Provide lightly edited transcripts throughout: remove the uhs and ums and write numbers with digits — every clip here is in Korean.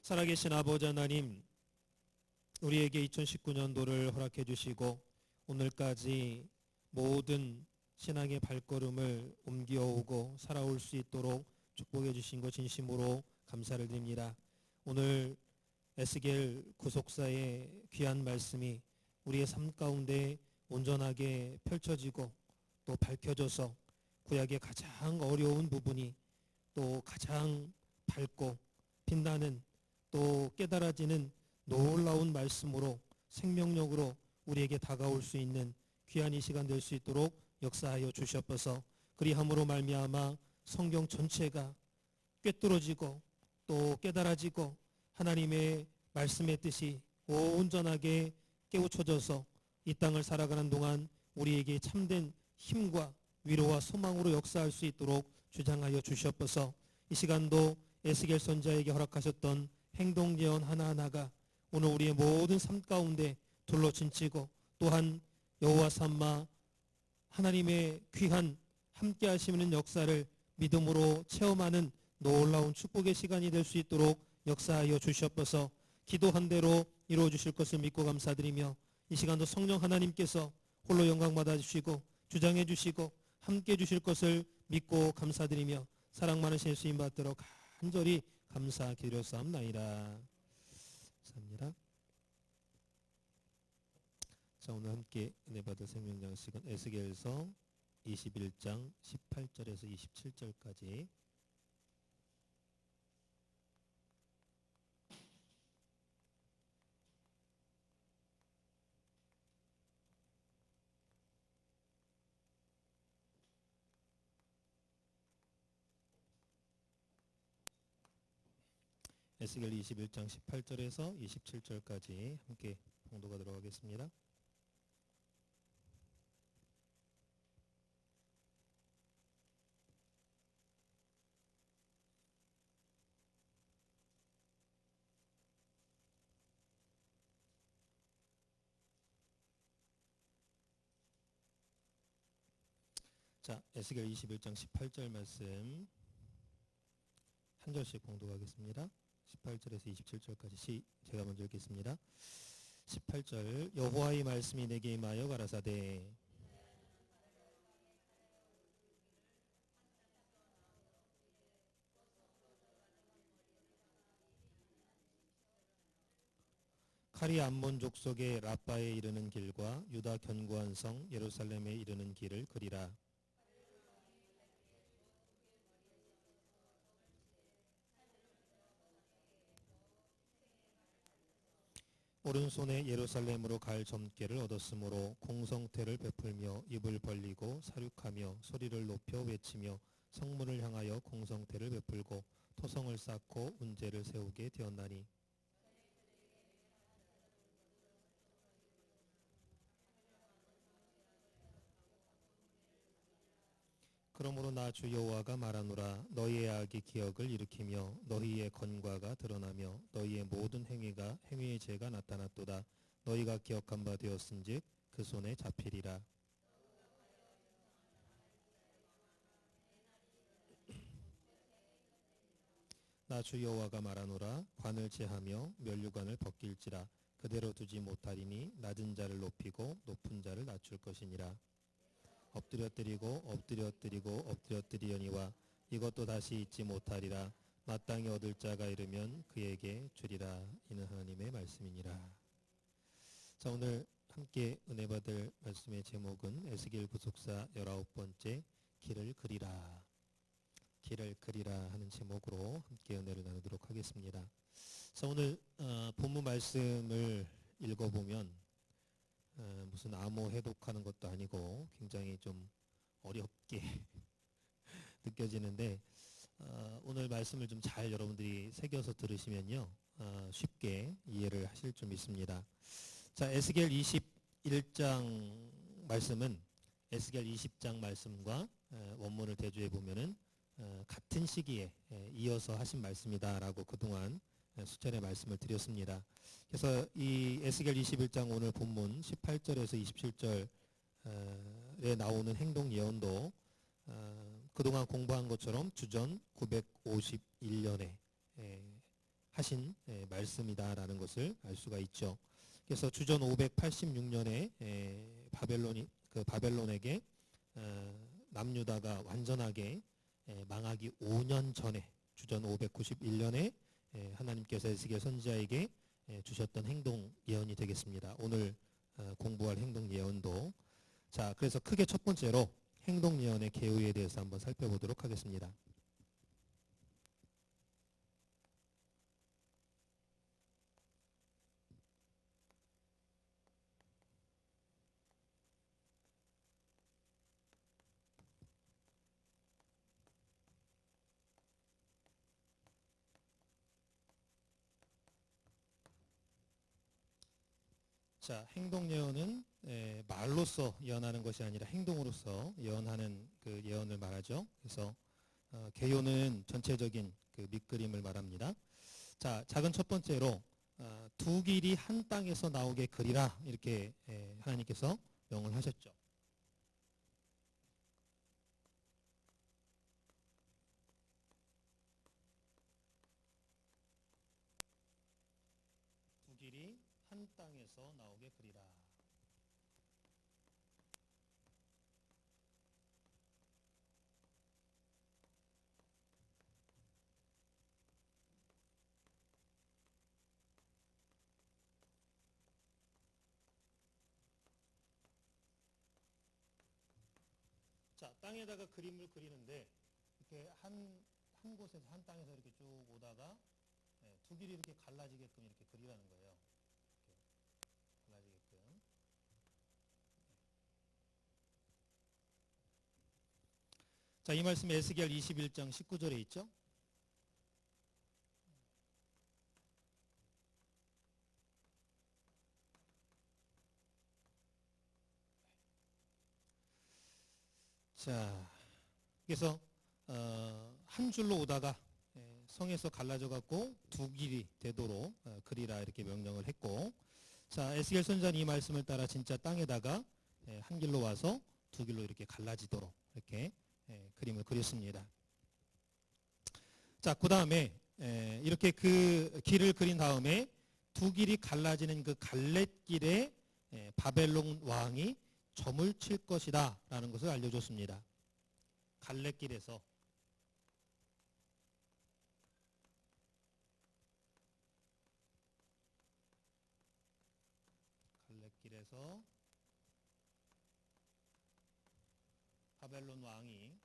살아계신 아버지 하나님, 우리에게 2019년도를 허락해 주시고 오늘까지 모든 신앙의 발걸음을 옮겨오고 살아올 수 있도록 축복해 주신 것 진심으로 감사를 드립니다. 오늘 에스겔 구속사의 귀한 말씀이 우리의 삶 가운데 온전하게 펼쳐지고 또 밝혀져서 구약의 가장 어려운 부분이 또 가장 밝고 빛나는 또 깨달아지는 놀라운 말씀으로 생명력으로 우리에게 다가올 수 있는 귀한 이 시간 될 수 있도록 역사하여 주시옵소서. 그리함으로 말미암아 성경 전체가 꿰뚫어지고 또 깨달아지고 하나님의 말씀의 뜻이 온전하게 깨우쳐져서 이 땅을 살아가는 동안 우리에게 참된 힘과 위로와 소망으로 역사할 수 있도록 주장하여 주시옵소서. 이 시간도 에스겔 선지자에게 허락하셨던 행동 예언 하나하나가 오늘 우리의 모든 삶 가운데 둘러진치고 또한 여호와 삼마 하나님의 귀한 함께 하시는 역사를 믿음으로 체험하는 놀라운 축복의 시간이 될 수 있도록 역사하여 주시옵소서. 기도한 대로 이루어 주실 것을 믿고 감사드리며 이 시간도 성령 하나님께서 홀로 영광 받아 주시고 주장해 주시고 함께 주실 것을 믿고 감사드리며 사랑 많으신 예수님 받도록 간절히 감사 기도사옵나이다. 감사합니다. 자, 오늘 함께 은혜 받을 생명양식은 에스겔서 21장 18절에서 27절까지 에스겔 21장 18절에서 27절까지 함께 봉독하도록 하겠습니다. 자, 에스겔 21장 18절 말씀 한 절씩 봉독하겠습니다. 18절에서 27절까지 제가 먼저 읽겠습니다. 18절 여호와의 말씀이 내게 임하여 가라사대 칼이 암몬 족속의 라빠에 이르는 길과 유다 견고한 성 예루살렘에 이르는 길을 그리라. 오른손에 예루살렘으로 갈 점괘를 얻었으므로 공성태를 베풀며 입을 벌리고 사륙하며 소리를 높여 외치며 성문을 향하여 공성태를 베풀고 토성을 쌓고 운제를 세우게 되었나니 그러므로 나 주 여호와가 말하노라. 너희의 악이 기억을 일으키며 너희의 건과가 드러나며 너희의 모든 행위의 죄가 나타났도다. 너희가 기억한 바 되었은즉 그 손에 잡히리라. 나 주 여호와가 말하노라. 관을 제하며 면류관을 벗길지라. 그대로 두지 못하리니 낮은 자를 높이고 높은 자를 낮출 것이니라. 엎드려뜨리려니와 이것도 다시 잊지 못하리라. 마땅히 얻을 자가 이르면 그에게 주리라. 이는 하나님의 말씀이니라. 자, 오늘 함께 은혜 받을 말씀의 제목은 에스겔 구속사 19번째 길을 그리라. 길을 그리라 하는 제목으로 함께 은혜를 나누도록 하겠습니다. 자, 오늘 본문 말씀을 읽어보면 무슨 암호 해독하는 것도 아니고 굉장히 좀 어렵게 느껴지는데 오늘 말씀을 좀 잘 여러분들이 새겨서 들으시면요 쉽게 이해를 하실 줄 믿습니다. 자, 에스겔 21장 말씀은 에스겔 20장 말씀과 원문을 대조해 보면은 같은 시기에 이어서 하신 말씀이다라고 그동안 수차례 말씀을 드렸습니다. 그래서 이 에스겔 21장 오늘 본문 18절에서 27절에 나오는 행동 예언도 그동안 공부한 것처럼 주전 951년에 하신 말씀이다라는 것을 알 수가 있죠. 그래서 주전 586년에 바벨론에게 남유다가 완전하게 망하기 5년 전에 주전 591년에 하나님께서 에스겔 선지자에게 주셨던 행동 예언이 되겠습니다. 오늘 공부할 행동 예언도 자, 그래서 크게 첫 번째로 행동 예언의 개요에 대해서 한번 살펴보도록 하겠습니다. 자, 행동 예언은 말로써 예언하는 것이 아니라 행동으로서 예언하는 그 예언을 말하죠. 그래서 개요는 전체적인 그 밑그림을 말합니다. 자, 작은 첫 번째로 두 길이 한 땅에서 나오게 그리라 이렇게 하나님께서 명을 하셨죠. 두 길이 한 땅에서 나오게 그리라. 자, 땅에다가 그림을 그리는데 이렇게 한 곳에서 한 땅에서 이렇게 쭉 오다가 두 길이 이렇게 갈라지게끔 이렇게 그리라는 거예요. 이렇게 갈라지게끔. 자, 이 말씀이 에스겔 21장 19절에 있죠. 자, 그래서 한 줄로 오다가 성에서 갈라져 갖고 두 길이 되도록 그리라 이렇게 명령을 했고, 자, 에스겔 선지자는 이 말씀을 따라 진짜 땅에다가 한 길로 와서 두 길로 이렇게 갈라지도록 이렇게 그림을 그렸습니다. 자, 그 다음에 이렇게 그 길을 그린 다음에 두 길이 갈라지는 그 갈렛길에 바벨론 왕이 점을 칠 것이다 라는 것을 알려줬습니다. 갈렛길에서 바벨론 왕이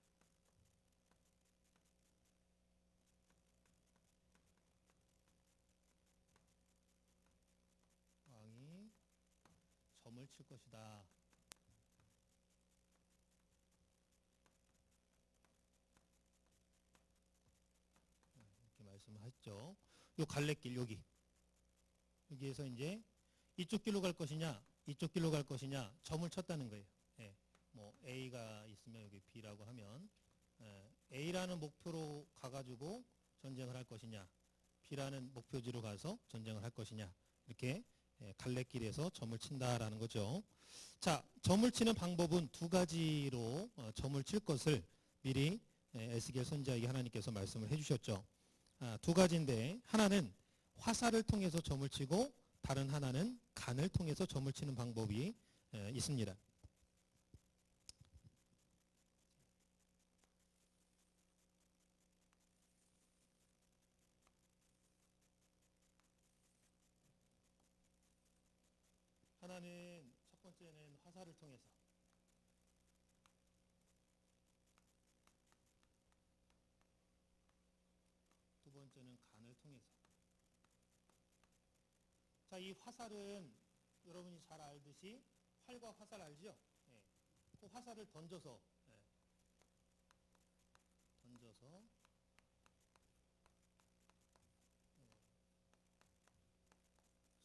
점을 칠 것이다. 이렇게 말씀을 했죠. 요 갈래길 여기에서 이제 이쪽 길로 갈 것이냐, 이쪽 길로 갈 것이냐 점을 쳤다는 거예요. 뭐 A가 있으면 여기 B라고 하면 A라는 목표로 가가지고 전쟁을 할 것이냐, B라는 목표지로 가서 전쟁을 할 것이냐 이렇게 갈래길에서 점을 친다라는 거죠. 자, 점을 치는 방법은 두 가지로 점을 칠 것을 미리 에스겔 선지자에게 하나님께서 말씀을 해주셨죠. 두 가지인데 하나는 화살을 통해서 점을 치고 다른 하나는 간을 통해서 점을 치는 방법이 있습니다. 하나는 첫 번째는 화살을 통해서, 두 번째는 간을 통해서. 자, 이 화살은 여러분이 잘 알듯이 활과 화살 알죠? 그 화살을 던져서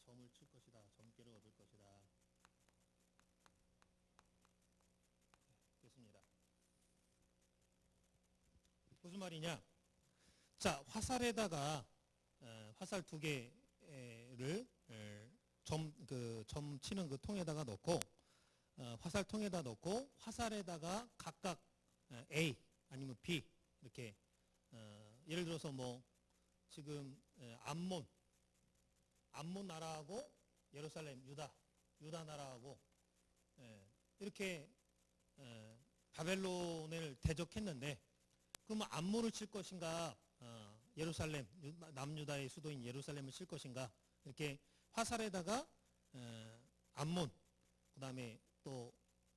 점을 칠 것이다. 점괘를 얻을 것이다. 됐습니다. 무슨 말이냐? 자, 화살에다가 화살 두 개를 점 치는 그 통에다가 넣고 화살통에다 넣고 화살에다가 각각 A 아니면 B 이렇게 예를 들어서 뭐 지금 암몬 나라하고 예루살렘 유다 나라하고 이렇게 바벨론을 대적했는데, 그러면 암몬을 칠 것인가, 예루살렘 남유다의 수도인 예루살렘을 칠 것인가, 이렇게 화살에다가 암몬, 그 다음에 또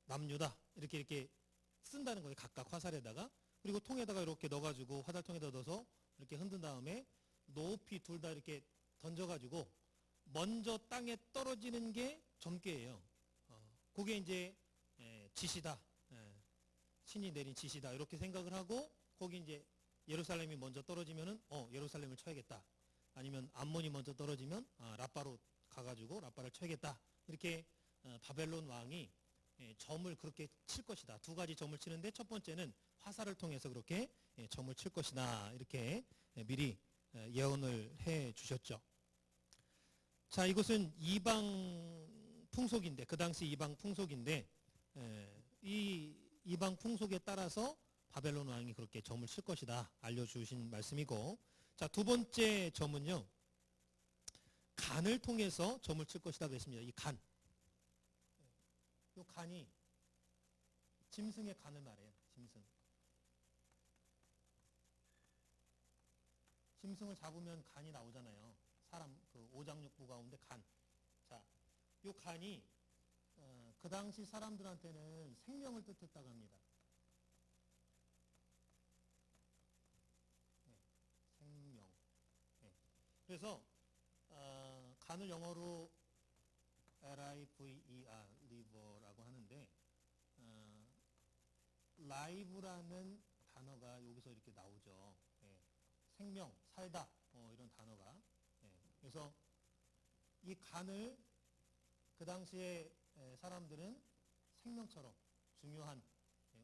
남유다 이렇게 쓴다는 거예요. 각각 화살에다가. 그리고 통에다가 이렇게 넣어가지고 화살통에다 넣어서 이렇게 흔든 다음에 높이 둘 다 이렇게 던져가지고 먼저 땅에 떨어지는 게 점괘예요. 그게 이제 지시다, 신이 내린 지시다 이렇게 생각을 하고, 거기 이제 예루살렘이 먼저 떨어지면은 예루살렘을 쳐야겠다. 아니면 암몬이 먼저 떨어지면 라빠로 가가지고 라빠를 쳐야겠다. 이렇게 바벨론 왕이 점을 그렇게 칠 것이다. 두 가지 점을 치는데, 첫 번째는 화살을 통해서 그렇게 점을 칠 것이다. 이렇게 미리 예언을 해 주셨죠. 자, 이것은 이방 풍속인데, 그 당시 이방 풍속인데, 이 이방 풍속에 따라서 바벨론 왕이 그렇게 점을 칠 것이다 알려주신 말씀이고, 자, 두 번째 점은요, 간을 통해서 점을 칠 것이다 그랬습니다. 이 간, 이 간이 짐승의 간을 말해요. 짐승을 잡으면 간이 나오잖아요. 사람 그 오장육부 가운데 간. 자, 이 간이 그 당시 사람들한테는 생명을 뜻했다고 합니다. 생명. 그래서 간을 영어로 liver, liver라고 하는데, live라는 단어가 여기서 이렇게 나오죠. 생명, 살다, 이런 단어가. 그래서 이 간을 그 당시에 사람들은 생명처럼 중요한,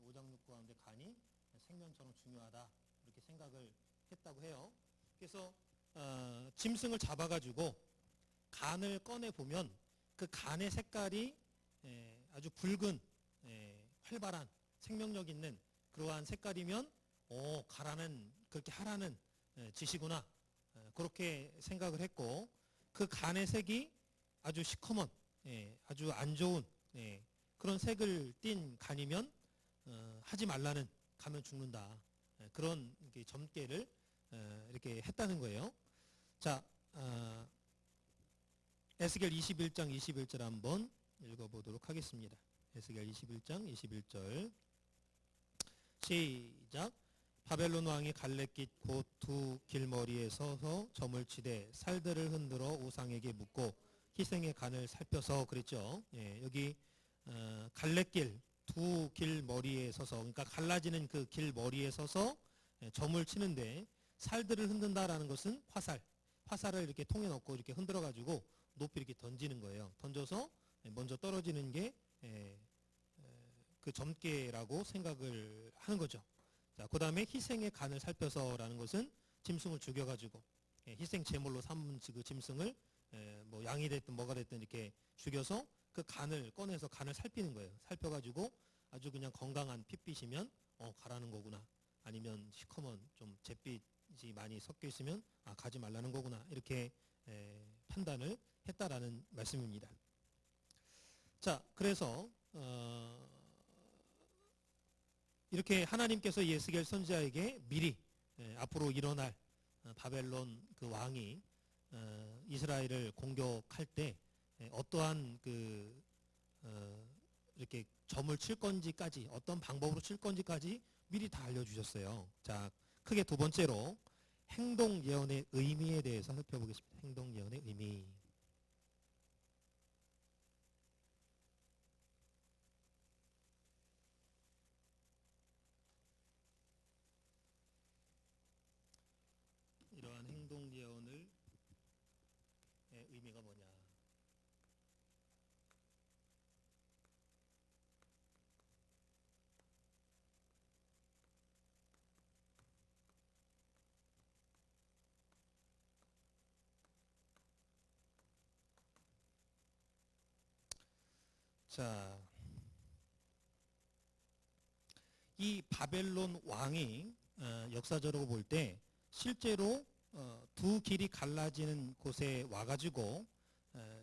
오장육부 가운데 간이 생명처럼 중요하다 이렇게 생각을 했다고 해요. 그래서 짐승을 잡아가지고 간을 꺼내 보면 그 간의 색깔이 아주 붉은, 활발한 생명력 있는 그러한 색깔이면 그렇게 하라는 지시구나, 그렇게 생각을 했고, 그 간의 색이 아주 시커먼, 아주 안 좋은 그런 색을 띤 간이면 하지 말라는, 가면 죽는다, 그런 점괘를 이렇게 했다는 거예요. 자, 에스겔 21장 21절 한번 읽어보도록 하겠습니다. 에스겔 21장 21절 시작. 바벨론 왕이 갈래길 곧 두 길머리에 서서 점을 치되 살들을 흔들어 우상에게 묻고 희생의 간을 살펴서 그랬죠. 여기 갈래길 두 길머리에 서서, 그러니까 갈라지는 그 길머리에 서서 점을 치는데, 살들을 흔든다라는 것은 화살을 이렇게 통에 넣고 이렇게 흔들어 가지고 높이 이렇게 던지는 거예요. 던져서 먼저 떨어지는 게 그 점괘라고 생각을 하는 거죠. 자, 그 다음에 희생의 간을 살펴서라는 것은 짐승을 죽여가지고 희생 제물로 삼은 그 짐승을 뭐 양이 됐든 뭐가 됐든 이렇게 죽여서 그 간을 꺼내서 간을 살피는 거예요. 살펴가지고 아주 그냥 건강한 핏빛이면 가라는 거구나. 아니면 시커먼 좀 잿빛이 많이 섞여 있으면 가지 말라는 거구나. 이렇게 판단을 했다라는 말씀입니다. 자, 그래서 이렇게 하나님께서 예스겔 선지자에게 미리 앞으로 일어날 바벨론 그 왕이 이스라엘을 공격할 때 어떠한 이렇게 점을 칠 건지까지, 어떤 방법으로 칠 건지까지 미리 다 알려주셨어요. 자, 크게 두 번째로 행동 예언의 의미에 대해서 살펴보겠습니다. 행동 예언의 의미. 이러한 행동 예언을 의미가 뭐냐? 자, 이 바벨론 왕이 역사적으로 볼 때 실제로 두 길이 갈라지는 곳에 와가지고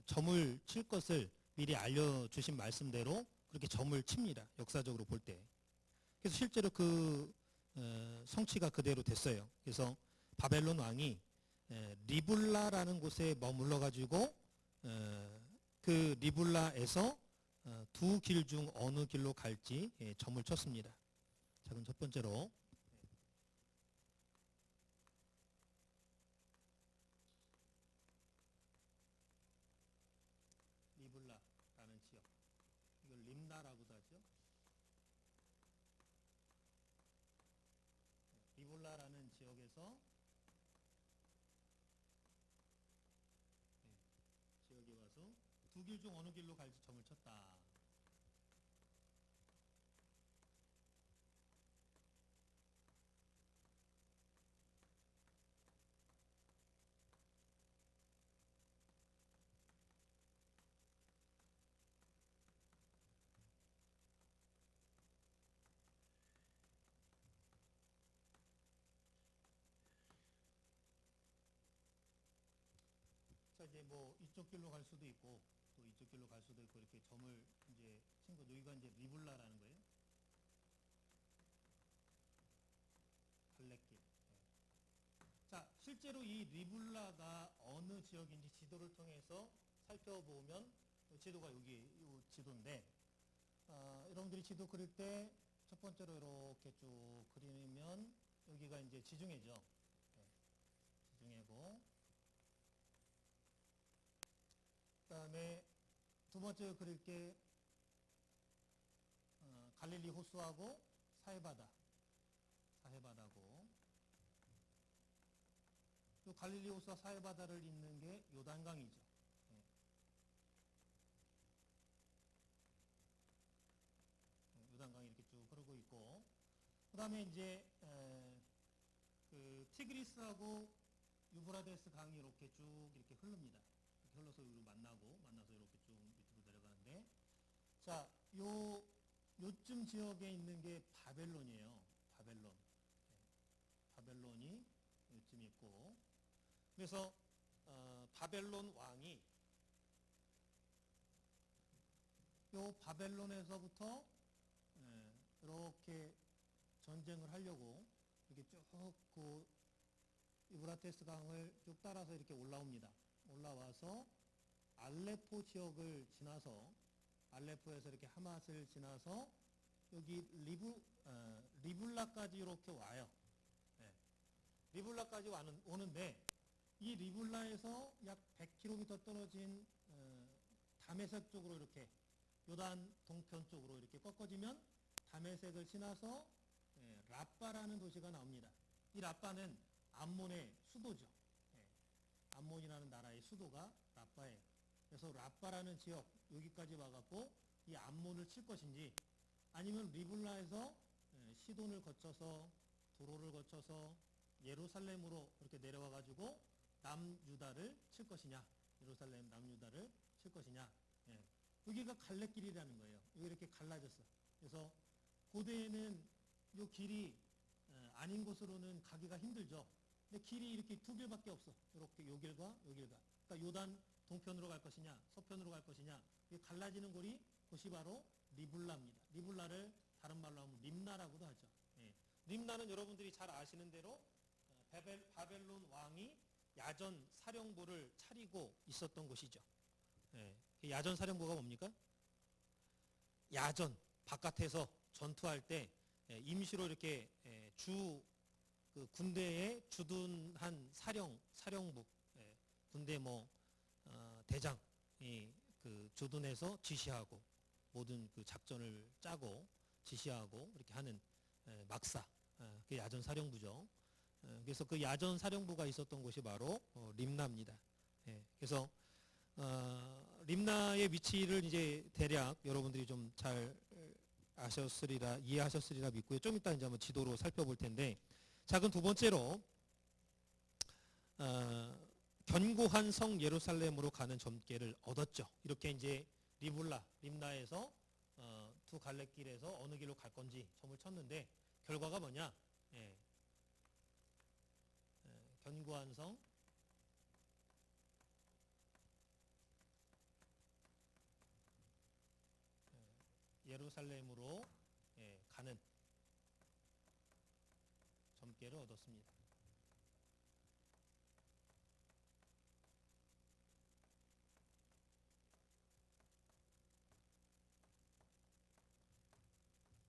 점을 칠 것을 미리 알려주신 말씀대로 그렇게 점을 칩니다. 역사적으로 볼 때. 그래서 실제로 그 성취가 그대로 됐어요. 그래서 바벨론 왕이 리블라라는 곳에 머물러 가지고 그 리블라에서 두 길 중 어느 길로 갈지 점을 쳤습니다. 자, 그럼 첫 번째로 리블라라는 지역, 이걸 림나라고도 하죠. 리블라라는 지역에서 지역에 와서 두 길 중 어느 길로 갈지 점을 쳤다. 자, 이제 뭐 이쪽 길로 갈 수도 있고 또 이쪽 길로 갈 수도 있고 이렇게 점을 이제 친구 여기가 이제 리블라라는 거예요. 갈래길. 자, 실제로 이 리블라가 어느 지역인지 지도를 통해서 살펴보면 지도가 여기 이 지도인데 여러분들이 지도 그릴 때 첫 번째로 이렇게 쭉 그리면 여기가 이제 지중해죠. 지중해고 그 다음에 두 번째 그릴 게 갈릴리 호수하고 사해바다고 또 갈릴리 호수와 사해바다를 잇는 게 요단강이죠. 요단강이 이렇게 쭉 흐르고 있고 그 다음에 이제 그 티그리스하고 유브라데스 강이 이렇게 쭉 이렇게 흐릅니다. 이렇게 흘러서 여기로 만나서 이렇게 쭉 밑으로 내려가는데 자, 요쯤 지역에 있는 게 바벨론이에요. 바벨론이 요쯤 있고 그래서 바벨론 왕이 요 바벨론에서부터 이렇게 전쟁을 하려고 이렇게 쭉 그 유브라테스 강을 쭉 따라서 이렇게 올라옵니다. 올라와서 알레포 지역을 지나서 알레포에서 이렇게 하맛을 지나서 여기 리블라까지 이렇게 와요. 리블라까지 오는데 이 리블라에서 약 100km 떨어진 다메섹 쪽으로 이렇게 요단 동편 쪽으로 이렇게 꺾어지면 다메섹을 지나서 라빠라는 도시가 나옵니다. 이 라빠는 암몬의 수도죠. 암몬이라는 나라의 수도가 라빠예요. 그래서 라빠라는 지역 여기까지 와갖고 이 암몬을 칠 것인지 아니면 리블라에서 시돈을 거쳐서 도로를 거쳐서 예루살렘으로 이렇게 내려와가지고 남유다를 칠 것이냐, 예루살렘 남유다를 칠 것이냐. 여기가 갈래길이라는 거예요. 여기 이렇게 갈라졌어. 그래서 고대에는 이 길이 아닌 곳으로는 가기가 힘들죠. 근데 길이 이렇게 두 길밖에 없어. 이렇게 요 길과 요 길과. 그러니까 요단 동편으로 갈 것이냐, 서편으로 갈 것이냐. 이 갈라지는 곳이 바로 리블라입니다. 리블라를 다른 말로 하면 림나라고도 하죠. 림나는 여러분들이 잘 아시는 대로 바벨론 왕이 야전 사령부를 차리고 있었던 곳이죠. 야전 사령부가 뭡니까? 야전 바깥에서 전투할 때 임시로 이렇게 그 군대에 주둔한 사령부 군대 대장이 그 주둔해서 지시하고 모든 그 작전을 짜고 지시하고 이렇게 하는 막사 그 야전 사령부죠. 그래서 그 야전 사령부가 있었던 곳이 바로 림나입니다. 그래서 림나의 위치를 이제 대략 여러분들이 좀 잘 이해하셨으리라 믿고요. 좀 이따 이제 한번 지도로 살펴볼 텐데, 자, 그럼 두 번째로 견고한 성 예루살렘으로 가는 점괘를 얻었죠. 이렇게 이제 림나에서 두 갈래길에서 어느 길로 갈 건지 점을 쳤는데 결과가 뭐냐? 견고한 성, 예루살렘으로 가는 점괘를 얻었습니다.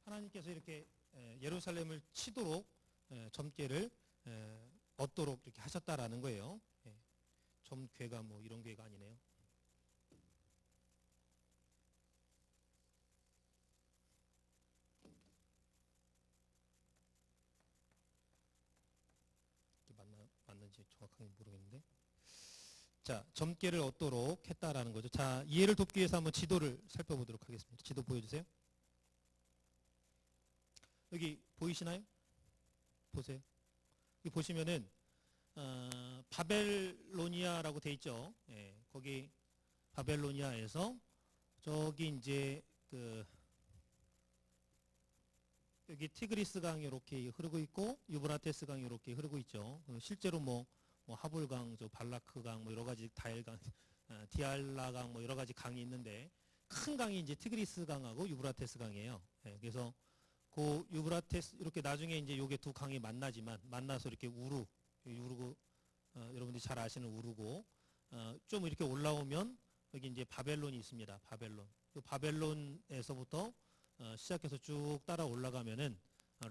하나님께서 이렇게 예루살렘을 치도록 점괘를 얻도록 이렇게 하셨다라는 거예요. 점괘가 뭐 이런 괴가 아니네요. 맞는지 정확하게 모르겠는데, 자, 점괘를 얻도록 했다라는 거죠. 자, 이해를 돕기 위해서 한번 지도를 살펴보도록 하겠습니다. 지도 보여주세요. 여기 보이시나요? 보세요. 여기 보시면은 바벨로니아라고 돼 있죠. 거기 바벨로니아에서 저기 이제 여기 티그리스 강이 이렇게 흐르고 있고 유브라테스 강이 이렇게 흐르고 있죠. 실제로 뭐 하볼강, 저 발라크강, 뭐 여러 가지 다엘강, 디알라강, 뭐 여러 가지 강이 있는데 큰 강이 이제 티그리스 강하고 유브라테스 강이에요. 그래서 그 유브라테스 이렇게 나중에 이제 요게 두 강이 만나서 이렇게 우르고 여러분들이 잘 아시는 우르고 좀 이렇게 올라오면 여기 이제 바벨론이 있습니다. 바벨론. 그 바벨론에서부터 시작해서 쭉 따라 올라가면은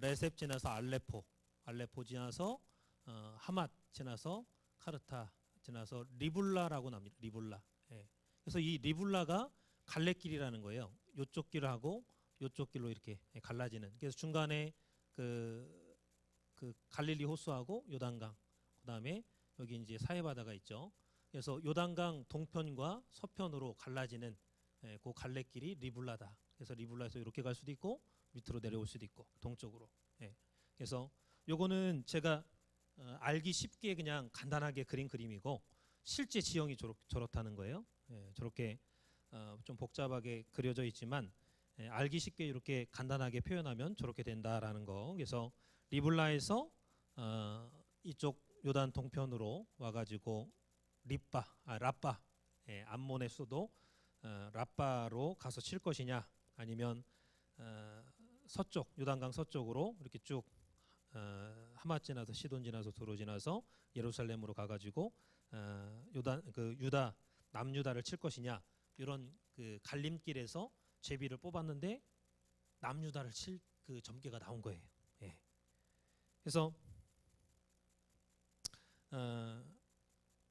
레셉 지나서 알레포 지나서 하맛 지나서 카르타 지나서 리블라라고 납니다. 리블라. 그래서 이 리블라가 갈래길이라는 거예요. 요쪽 길하고 요쪽 길로 이렇게 갈라지는. 그래서 중간에 그 갈릴리 호수하고 요단강, 그다음에 여기 이제 사해바다가 있죠. 그래서 요단강 동편과 서편으로 갈라지는 그 갈래길이 리블라다. 그래서 리블라에서 이렇게 갈 수도 있고 밑으로 내려올 수도 있고 동쪽으로. 그래서 요거는 제가 알기 쉽게 그냥 간단하게 그린 그림이고 실제 지형이 저렇다는 거예요. 저렇게 좀 복잡하게 그려져 있지만 알기 쉽게 이렇게 간단하게 표현하면 저렇게 된다라는 거. 그래서 리블라에서 이쪽 요단 동편으로 와가지고 라빠, 암몬의 수도 라빠로 가서 칠 것이냐, 아니면 서쪽 유단강 서쪽으로 이렇게 쭉 하맛 지나서 시돈 지나서 도로 지나서 예루살렘으로 가가지고 유다 남유다를 칠 것이냐, 이런 그 갈림길에서 제비를 뽑았는데 남유다를 칠 그 점괘가 나온 거예요. 그래서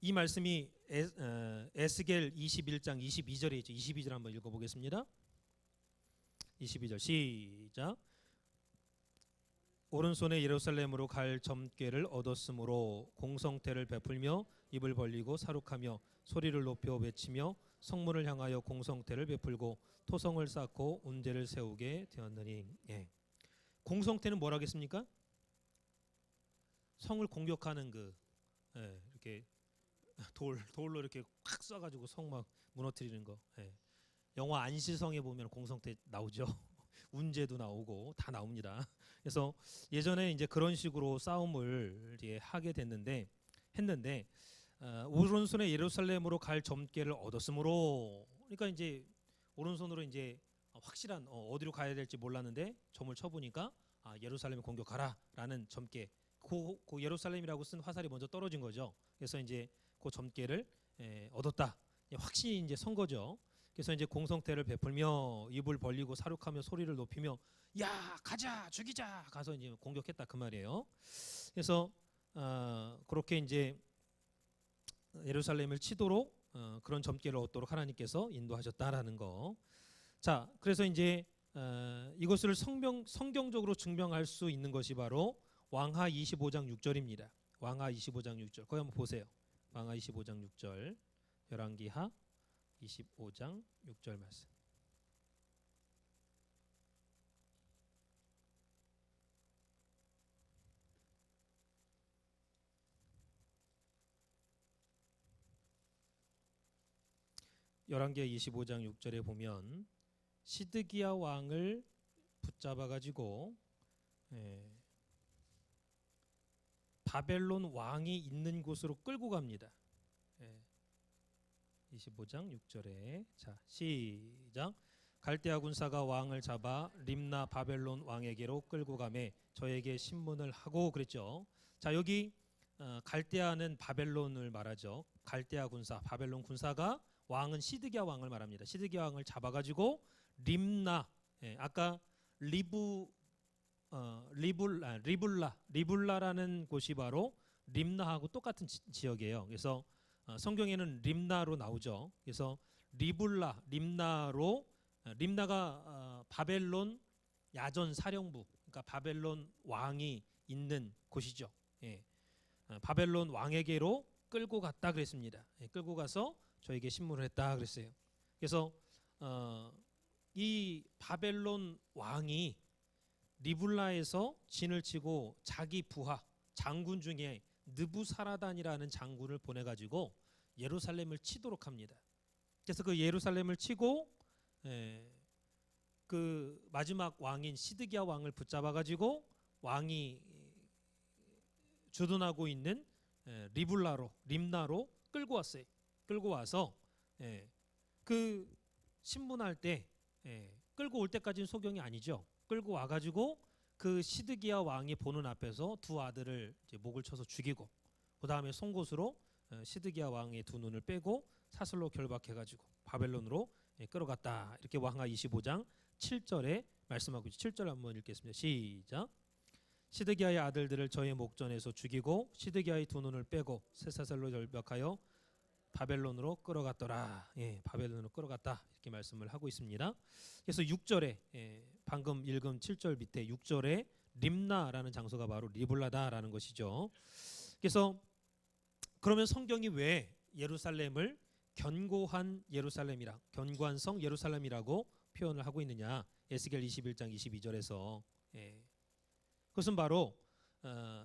이 말씀이 에스겔 21장 22절에 있죠. 22절 한번 읽어보겠습니다. 22절 시작. 오른손에 예루살렘으로 갈 점괘를 얻었으므로 공성태를 베풀며 입을 벌리고 사룩하며 소리를 높여 외치며 성문을 향하여 공성태를 베풀고 토성을 쌓고 운제를 세우게 되었느니. 공성태는 뭐라겠습니까? 성을 공격하는 이렇게 돌로 이렇게 콱 쏴가지고 성 막 무너뜨리는 거. 영화 안시성에 보면 공성태 나오죠. 운제도 나오고 다 나옵니다. 그래서 예전에 이제 그런 식으로 싸움을 이제 하게 했는데 오른손에 예루살렘으로 갈 점괘를 얻었으므로, 그러니까 이제 오른손으로 이제 확실한 어디로 가야 될지 몰랐는데 점을 쳐보니까 예루살렘을 공격하라라는 점괘. 그 예루살렘이라고 쓴 화살이 먼저 떨어진 거죠. 그래서 이제 그 점괘를 얻었다. 확신이 이제 선 거죠. 그래서 이제 공성태를 베풀며 입을 벌리고 사륙하며 소리를 높이며 야 가자 죽이자 가서 이제 공격했다 그 말이에요. 그래서 그렇게 이제 예루살렘을 치도록 그런 점괘를 얻도록 하나님께서 인도하셨다라는 거. 자, 그래서 이제 이것을 성경적으로 증명할 수 있는 것이 바로 왕하 25장 6절입니다. 왕하 25장 6절. 거기 한번 보세요. 왕하 25장 6절. 열왕기하 25장 6절 말씀. 열왕기하 25장 6절에 보면 시드기야 왕을 붙잡아 가지고 바벨론 왕이 있는 곳으로 끌고 갑니다. 25장 6절에 자 시작. 갈대아 군사가 왕을 잡아 림나 바벨론 왕에게로 끌고 가매 저에게 신문을 하고 그랬죠. 자 여기 갈대아는 바벨론을 말하죠. 갈대아 군사, 바벨론 군사가 왕은 시드기야 왕을 말합니다. 시드기야 왕을 잡아가지고 림나, 아까 리불라라는 곳이 바로 림나하고 똑같은 지역이에요. 그래서 성경에는 림나로 나오죠. 그래서 림나가 바벨론 야전 사령부, 그러니까 바벨론 왕이 있는 곳이죠. 바벨론 왕에게로 끌고 갔다 그랬습니다. 끌고 가서 저에게 신문을 했다 그랬어요. 그래서 이 바벨론 왕이 리블라에서 진을 치고 자기 부하 장군 중에 느부사라단이라는 장군을 보내가지고 예루살렘을 치도록 합니다. 그래서 그 예루살렘을 치고 그 마지막 왕인 시드기야 왕을 붙잡아가지고 왕이 주둔하고 있는 림나로 끌고 왔어요. 끌고 와서 그 신문할 때 끌고 올 때까지는 소경이 아니죠. 끌고 와가지고 그 시드기야 왕이 보는 앞에서 두 아들을 이제 목을 쳐서 죽이고 그 다음에 송곳으로 시드기야 왕의 두 눈을 빼고 사슬로 결박해가지고 바벨론으로 끌어갔다. 이렇게 왕하 25장 7절에 말씀하고 있죠. 7절 한번 읽겠습니다. 시작. 시드기야의 아들들을 저의 목전에서 죽이고 시드기야의 두 눈을 빼고 쇠사슬로 결박하여 바벨론으로 끌어갔더라. 바벨론으로 끌어갔다. 이렇게 말씀을 하고 있습니다. 그래서 6절에 방금 읽은 7절 밑에 6절에 림나라는 장소가 바로 리블라다라는 것이죠. 그래서 그러면 성경이 왜 예루살렘을 견고한 성 예루살렘이라고 표현을 하고 있느냐? 에스겔 21장 22절에서 그것은 바로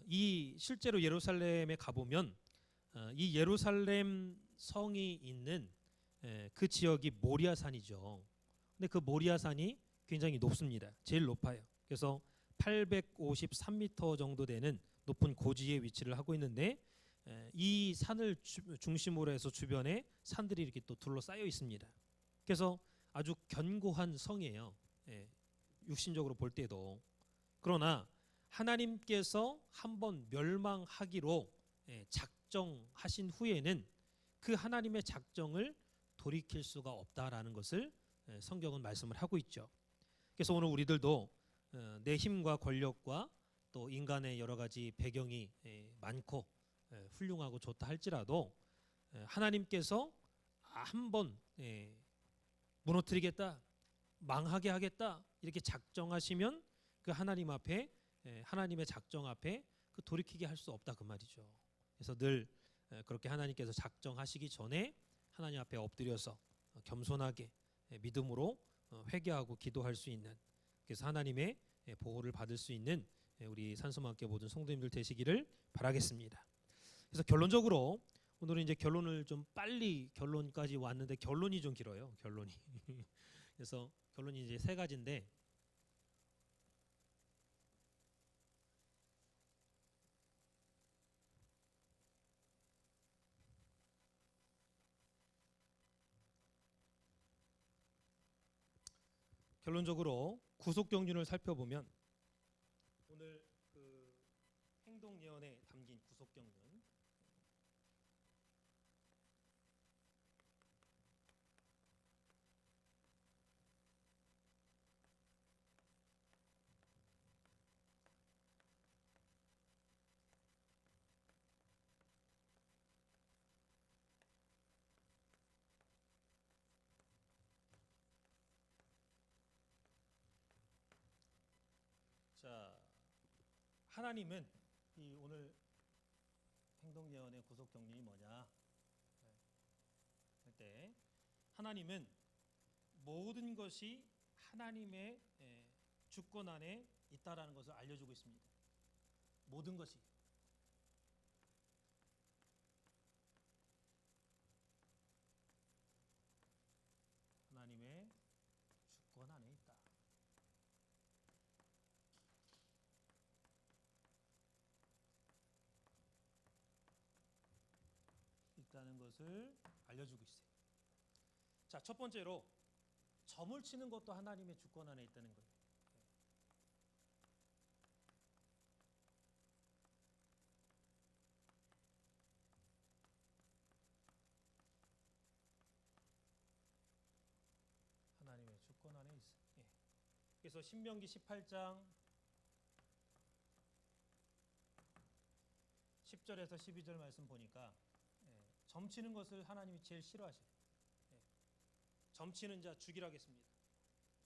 이 실제로 예루살렘에 가보면 이 예루살렘 성이 있는 그 지역이 모리아산이죠. 근데 그 모리아산이 굉장히 높습니다. 제일 높아요. 그래서 853m 정도 되는 높은 고지에 위치를 하고 있는데 이 산을 중심으로 해서 주변에 산들이 이렇게 또 둘러싸여 있습니다. 그래서 아주 견고한 성이에요. 육신적으로 볼 때도. 그러나 하나님께서 한번 멸망하기로 작정하신 후에는 그 하나님의 작정을 돌이킬 수가 없다라는 것을 성경은 말씀을 하고 있죠. 그래서 오늘 우리들도 내 힘과 권력과 또 인간의 여러 가지 배경이 많고 훌륭하고 좋다 할지라도 하나님께서 한번 무너뜨리겠다, 망하게 하겠다 이렇게 작정하시면 그 하나님 앞에 하나님의 작정 앞에 그 돌이키게 할 수 없다 그 말이죠. 그래서 늘 그렇게 하나님께서 작정하시기 전에 하나님 앞에 엎드려서 겸손하게 믿음으로 회개하고 기도할 수 있는, 그래서 하나님의 보호를 받을 수 있는 우리 산소망교 모든 성도님들 되시기를 바라겠습니다. 그래서 결론적으로 오늘은 이제 결론을 좀 빨리 결론까지 왔는데 결론이 좀 길어요. 결론이. 그래서 결론이 이제 세 가지인데 결론적으로 구속 경륜을 살펴보면 오늘 그 행동 예언에 담긴 구속 경륜 자, 하나님은 이 오늘 행동 예언의 구속 경륜이 뭐냐 할 때 하나님은 모든 것이 하나님의 주권 안에 있다라는 것을 알려주고 있습니다. 모든 것이 하나님의 주권 안에 있다. 것을 알려주고 있어요. 자, 첫 번째로 점을 치는 것도 하나님의 주권 안에 있다는 거예요. 하나님의 주권 안에 있어요. 예. 그래서 신명기 18장 10절에서 12절 말씀 보니까 점치는 것을 하나님이 제일 싫어하셔요. 점치는 자 죽이라 하겠습니다.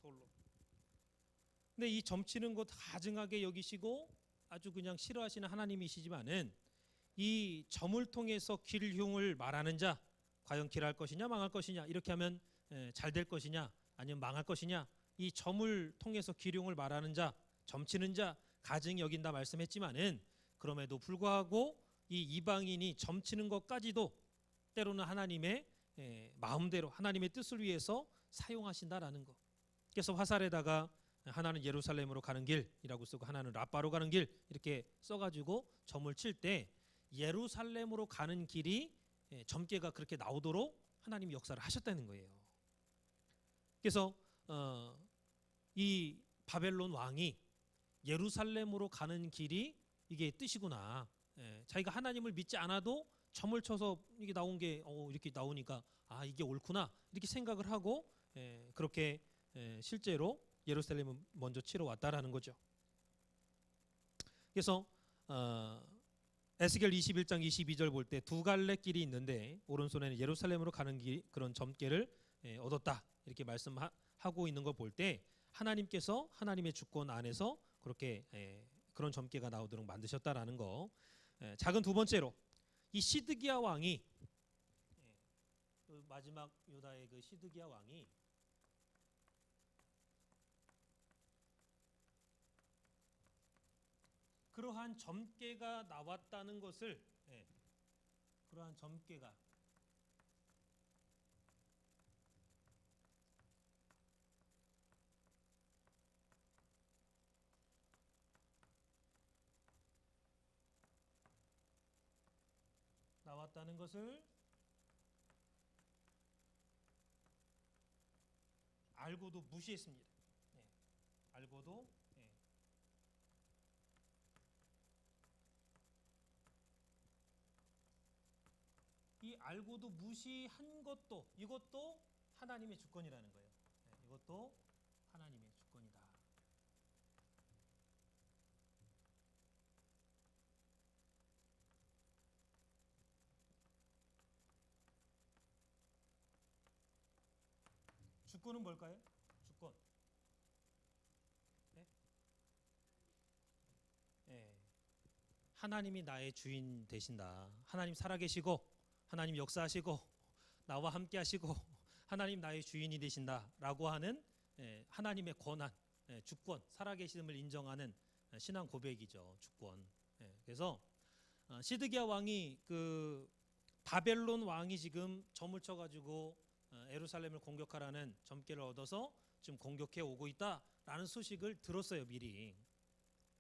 돌로. 근데 이 점치는 것 가증하게 여기시고 아주 그냥 싫어하시는 하나님이시지만은 이 점을 통해서 기름을 말하는 자 과연 길할 것이냐 망할 것이냐 이렇게 하면 잘 될 것이냐 아니면 망할 것이냐 이 점을 통해서 기름을 말하는 자 점치는 자 가증히 여긴다 말씀했지만은 그럼에도 불구하고 이 이방인이 점치는 것까지도 때로는 하나님의 마음대로 하나님의 뜻을 위해서 사용하신다라는 거. 그래서 화살에다가 하나는 예루살렘으로 가는 길이라고 쓰고 하나는 라빠로 가는 길 이렇게 써가지고 점을 칠 때 예루살렘으로 가는 길이 점괘가 그렇게 나오도록 하나님이 역사를 하셨다는 거예요. 그래서 이 바벨론 왕이 예루살렘으로 가는 길이 이게 뜻이구나. 자기가 하나님을 믿지 않아도 점을 쳐서 이게 나온 게 이렇게 나오니까 아 이게 옳구나 이렇게 생각을 하고 그렇게 실제로 예루살렘을 먼저 치러 왔다라는 거죠. 그래서 에스겔 21장 22절 볼 때 두 갈래 길이 있는데 오른손에는 예루살렘으로 가는 길 그런 점괘를 얻었다 이렇게 말씀하고 있는 걸 볼 때 하나님께서 하나님의 주권 안에서 그렇게 그런 점괘가 나오도록 만드셨다라는 거. 작은 두 번째로 이 시드기야 왕이 마지막 유다의 그 시드기야 왕이 그러한 점괘가 나왔다는 것을 그러한 점괘가 나왔다는 것을 알고도 무시했습니다. 알고도 이 알고도 무시한 것도 이것도 하나님의 주권이라는 거예요. 이것도 하나님의 주권이다. 주권은 뭘까요? 주권. 하나님이 나의 주인 되신다. 하나님 살아계시고 하나님 역사하시고 나와 함께하시고 하나님 나의 주인이 되신다라고 하는 하나님의 권한, 주권, 살아계심을 인정하는 신앙 고백이죠. 주권. 그래서 시드기야 왕이 그 바벨론 왕이 지금 점을 쳐가지고 예루살렘을 공격하라는 점괘를 얻어서 지금 공격해 오고 있다라는 소식을 들었어요. 미리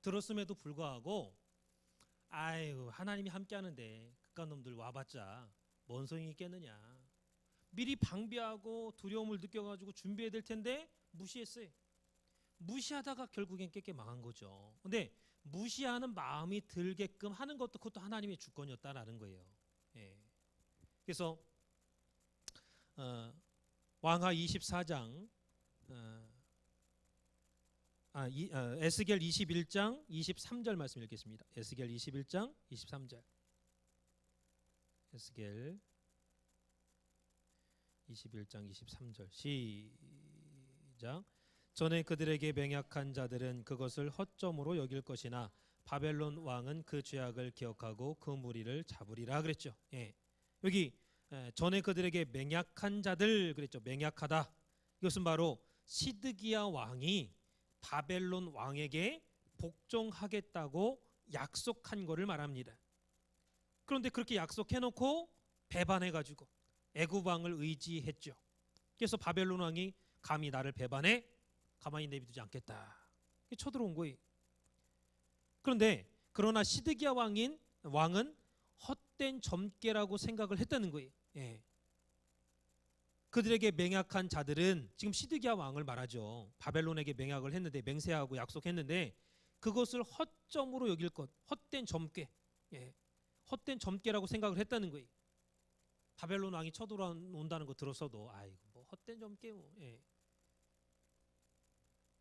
들었음에도 불구하고 아유 하나님이 함께하는데 그깟 놈들 와봤자 뭔 소용이 있겠느냐. 미리 방비하고 두려움을 느껴가지고 준비해야 될 텐데 무시했어요. 무시하다가 결국엔 깨끗 망한 거죠. 근데 무시하는 마음이 들게끔 하는 것도 그것도 하나님의 주권이었다라는 거예요. 그래서 왕하 24장 에스겔 21장 23절 말씀 읽겠습니다. 에스겔 21장 23절. 에스겔 21장 23절 시작. 전에 그들에게 맹약한 자들은 그것을 허점으로 여길 것이나 바벨론 왕은 그 죄악을 기억하고 그 무리를 잡으리라 그랬죠. 여기 전에 그들에게 맹약한 자들 그랬죠. 맹약하다. 이것은 바로 시드기야 왕이 바벨론 왕에게 복종하겠다고 약속한 것을 말합니다. 그런데 그렇게 약속해놓고 배반해가지고 애굽 왕을 의지했죠. 그래서 바벨론 왕이 감히 나를 배반해? 가만히 내비두지 않겠다. 쳐들어온 거예요. 그러나 시드기야 왕은 헛된 점괘라고 생각을 했다는 거예요. 예. 그들에게 맹약한 자들은 지금 시드기야 왕을 말하죠. 바벨론에게 맹약을 했는데 맹세하고 약속했는데 그것을 허점으로 여길 것, 헛된 점괘, 예. 헛된 점괘라고 생각을 했다는 거예요. 바벨론 왕이 쳐들어온다는 거 들었어도 아이고 뭐 헛된 점괘 뭐. 예.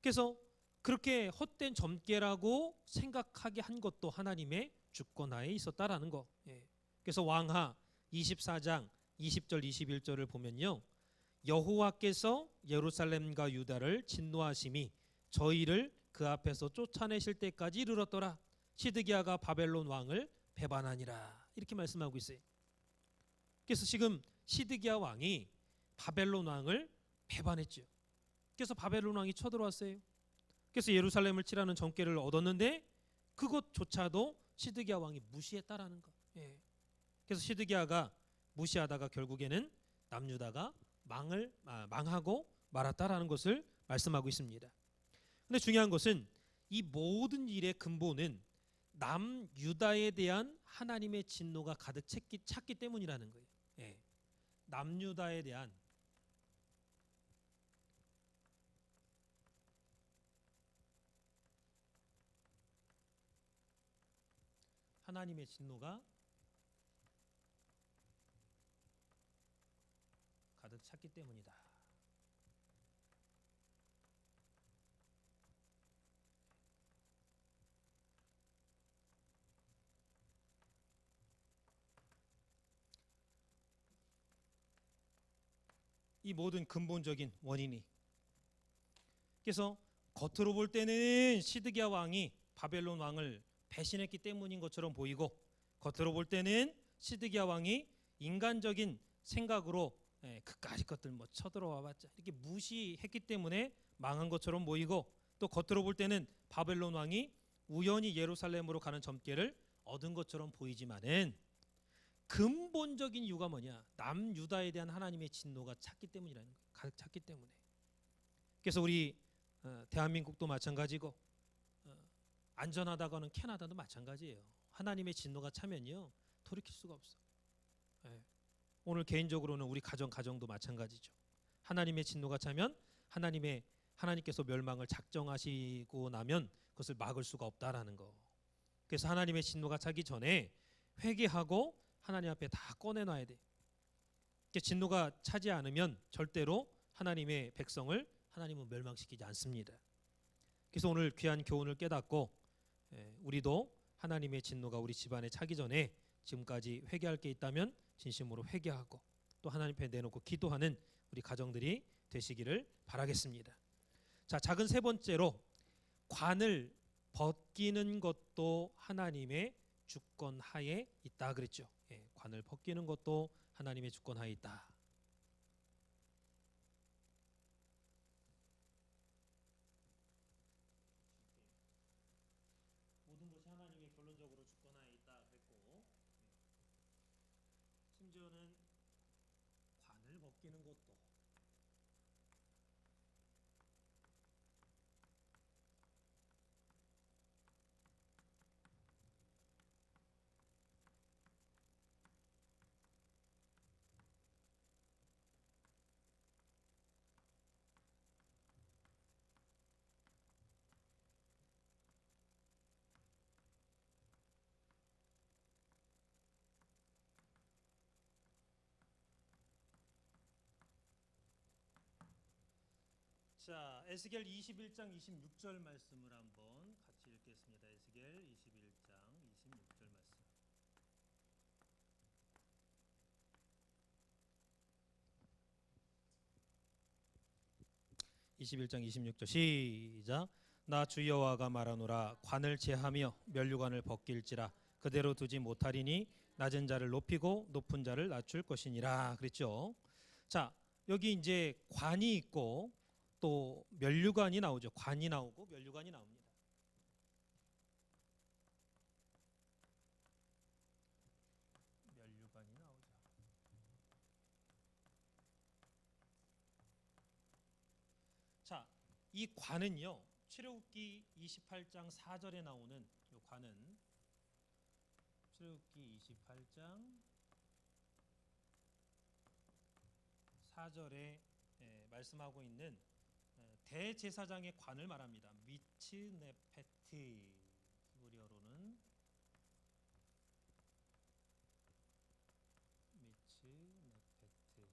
그래서 그렇게 헛된 점괘라고 생각하게 한 것도 하나님의 주권하에 있었다라는 거. 예. 그래서 왕하 24장 20절 21절을 보면요. 여호와께서 예루살렘과 유다를 진노하심이 저희를 그 앞에서 쫓아내실 때까지 이르렀더라. 시드기야가 바벨론 왕을 배반하니라. 이렇게 말씀하고 있어요. 그래서 지금 시드기야 왕이 바벨론 왕을 배반했죠. 그래서 바벨론 왕이 쳐들어왔어요. 그래서 예루살렘을 치라는 정죄를 얻었는데 그것조차도 시드기야 왕이 무시했다라는 거. 예. 그래서 시드기야가 무시하다가 결국에는 남유다가 망하고 말았다라는 것을 말씀하고 있습니다. 근데 중요한 것은 이 모든 일의 근본은 남유다에 대한 하나님의 진노가 가득 찼기 때문이라는 거예요. 예. 남유다에 대한 하나님의 진노가 가득 찼기 때문이다. 이 모든 근본적인 원인이. 그래서 겉으로 볼 때는 시드기야 왕이 바벨론 왕을 배신했기 때문인 것처럼 보이고 겉으로 볼 때는 시드기야 왕이 인간적인 생각으로 그까짓 것들 뭐 쳐들어와봤자 이렇게 무시했기 때문에 망한 것처럼 보이고 또 겉으로 볼 때는 바벨론 왕이 우연히 예루살렘으로 가는 점괘를 얻은 것처럼 보이지만은 근본적인 이유가 뭐냐? 남유다에 대한 하나님의 진노가 찼기 때문이라는 거예요. 가득 찼기 때문에. 그래서 우리 대한민국도 마찬가지고 안전하다고는 캐나다도 마찬가지예요. 하나님의 진노가 차면요 돌이킬 수가 없어. 예. 오늘 개인적으로는 우리 가정도 마찬가지죠. 하나님의 진노가 차면 하나님께서 멸망을 작정하시고 나면 그것을 막을 수가 없다라는 거. 그래서 하나님의 진노가 차기 전에 회개하고 하나님 앞에 다 꺼내놔야 돼. 진노가 차지 않으면 절대로 하나님의 백성을 하나님은 멸망시키지 않습니다. 그래서 오늘 귀한 교훈을 깨닫고 우리도 하나님의 진노가 우리 집안에 차기 전에 지금까지 회개할 게 있다면 진심으로 회개하고 또 하나님 앞에 내놓고 기도하는 우리 가정들이 되시기를 바라겠습니다. 자, 작은 세 번째로 관을 벗기는 것도 하나님의 주권 하에 있다 그랬죠. 예, 관을 벗기는 것도 하나님의 주권 하에 있다. 모든 것이 하나님의 결론적으로 주권 하에 있다 그랬고 심지어는 관을 벗기는 것도 자, 에스겔 21장 26절 말씀을 한번 같이 읽겠습니다. 에스겔 21장 26절 말씀. (21장 26절) 시작. 나 주 여호와가 말하노라. 관을 제하며 면류관을 벗길지라 그대로 두지 못하리니 낮은 자를 높이고 높은 자를 낮출 것이니라 그랬죠. 자, 여기 이제 관이 있고 또 면류관이 나오죠. 관이 나오고 면류관이 나옵니다. 면류관이 나오죠. 자, 이 관은요. 출애굽기 28장 4절에 나오는 이 관은 출애굽기 28장 4절에 말씀하고 있는 대제사장의 관을 말합니다. 미츠네페트, 히브리어로는 미츠네페트.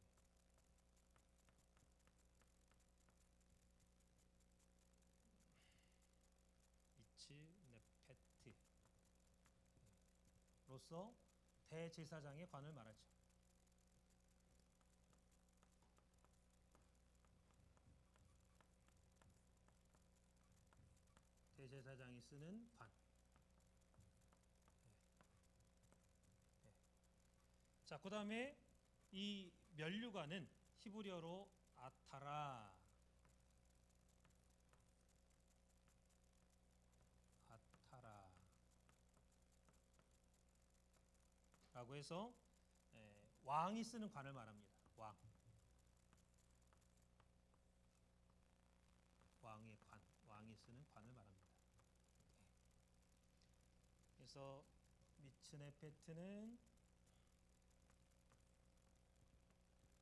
미츠네페트로서 대제사장의 관을 말하죠. 대제사장이 쓰는 관. 자, 그 다음에 이 면류관은 히브리어로 아타라, 라고 해서 왕이 쓰는 관을 말합니다. 왕의 관, 왕이 쓰는 관을 말합니다. 그래서 미츠네페트는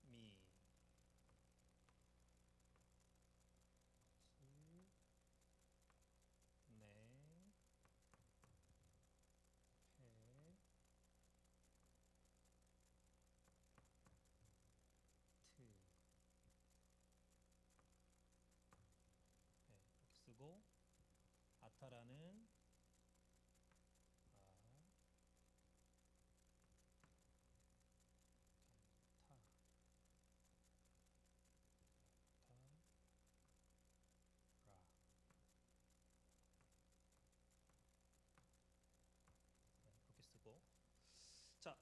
미 이렇게 쓰고, 아타라는 이렇게 쓰고. 자,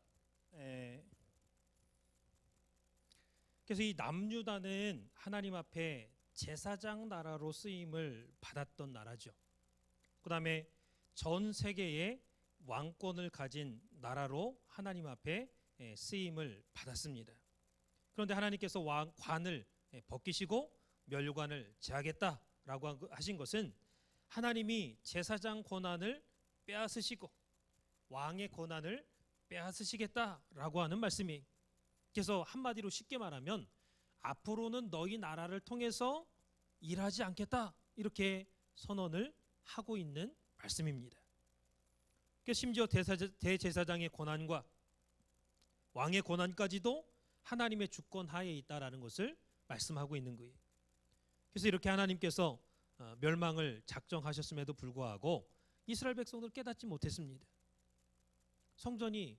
그래서 이 남유다는 하나님 앞에 제사장 나라로 쓰임을 받았던 나라죠. 그 다음에 전 세계의 왕권을 가진 나라로 하나님 앞에 쓰임을 받았습니다. 그런데 하나님께서 관을 벗기시고 면류관을 제하겠다라고 하신 것은 하나님이 제사장 권한을 빼앗으시고 왕의 권한을 빼앗으시겠다라고 하는 말씀이. 그래서 한마디로 쉽게 말하면 앞으로는 너희 나라를 통해서 일하지 않겠다, 이렇게 선언을 하고 있는 말씀입니다. 심지어 대제사장의 권한과 왕의 권한까지도 하나님의 주권 하에 있다라는 것을 말씀하고 있는 거예요. 그래서 이렇게 하나님께서 멸망을 작정하셨음에도 불구하고 이스라엘 백성들 깨닫지 못했습니다. 성전이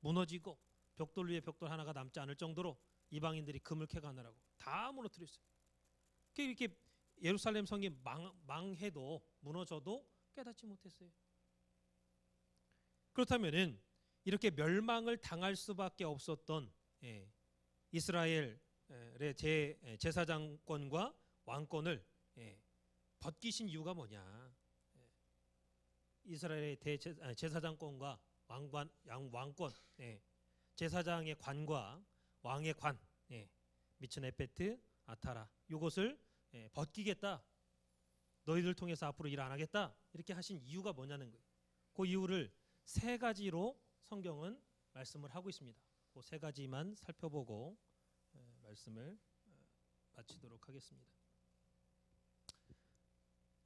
무너지고 벽돌 위에 벽돌 하나가 남지 않을 정도로 이방인들이 금을 캐가느라고 다 무너뜨렸어요. 이렇게 예루살렘 성이 망해도, 무너져도 깨닫지 못했어요. 그렇다면은 이렇게 멸망을 당할 수밖에 없었던 이스라엘의 제사장권과 왕권을 벗기신 이유가 뭐냐? 이스라엘의 제사장권과 왕권, 제사장의 관과 왕의 관, 미츠네페트, 아타라, 이것을 벗기겠다, 너희들 통해서 앞으로 일 안 하겠다, 이렇게 하신 이유가 뭐냐는 거예요. 그 이유를 세 가지로 성경은 말씀을 하고 있습니다. 그 세 가지만 살펴보고 말씀을 마치도록 하겠습니다.